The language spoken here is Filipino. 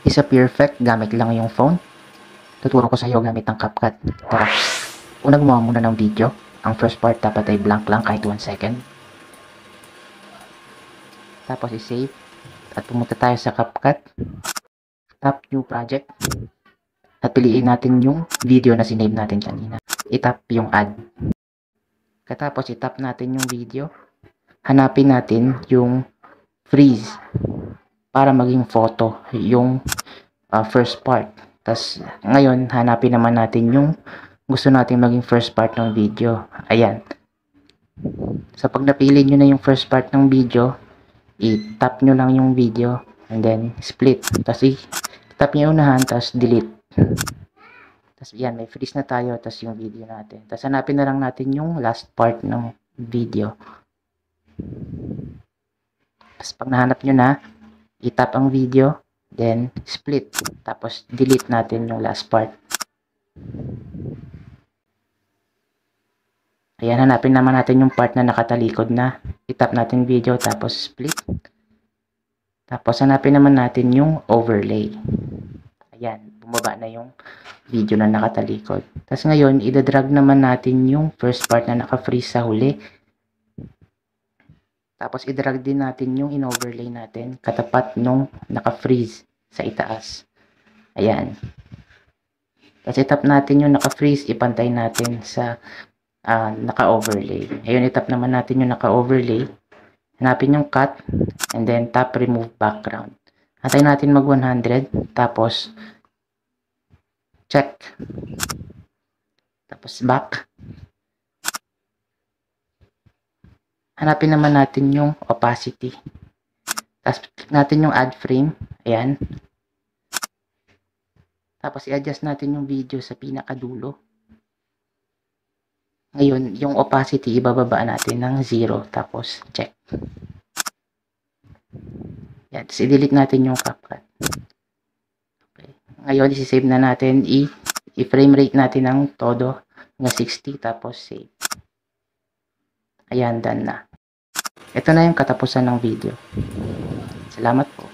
disappear effect gamit lang yung phone. Tuturo ko sa iyo gamit ng CapCut. Tara, una gumawa muna ng video. Ang first part dapat ay blank lang kahit 1 second. Tapos i-save at pumunta tayo sa CapCut. Tap new project. At piliin natin yung video na sinave natin kanina. I-tap yung add. Katapos i-tap natin yung video. Hanapin natin yung freeze para maging photo yung first part. Tas ngayon hanapin naman natin yung gusto natin maging first part ng video. Ayan. So pag napili nyo na yung first part ng video, i-tap nyo lang yung video and then split. Tas i-tap nyo unahan, tas delete. Tas yan, may freeze na tayo, tas yung video natin. Tas hanapin na lang natin yung last part ng video. Tas pag nahanap nyo na, i-tap ang video, then split. Tapos delete natin yung last part. Ayan, hanapin naman natin yung part na nakatalikod na. I-tap natin video, tapos split. Tapos hanapin naman natin yung overlay. Ayan, bumaba na yung video na nakatalikod. Tapos ngayon, i-drag naman natin yung first part na naka-freeze sa huli. Tapos i-drag din natin yung in-overlay natin katapat nung naka-freeze sa itaas. Ayan. Tapos i-tap natin yung naka-freeze, ipantay natin sa naka-overlay. Ayun, i-tap naman natin yung naka-overlay. Hanapin yung cut and then tap remove background. Antayin natin mag 100, tapos check. Tapos back. Hanapin naman natin yung opacity. Tapos click natin yung add frame. Ayan. Tapos i-adjust natin yung video sa pinakadulo. Ngayon, yung opacity ibababa natin ng 0. Tapos check. Yan. Tapos i-delete natin yung CapCut. Okay. Ngayon, isi-save na natin. I-frame rate natin ng todo hanggang 60. Tapos save. Ayan, done na. Ito na yung katapusan ng video. Salamat po.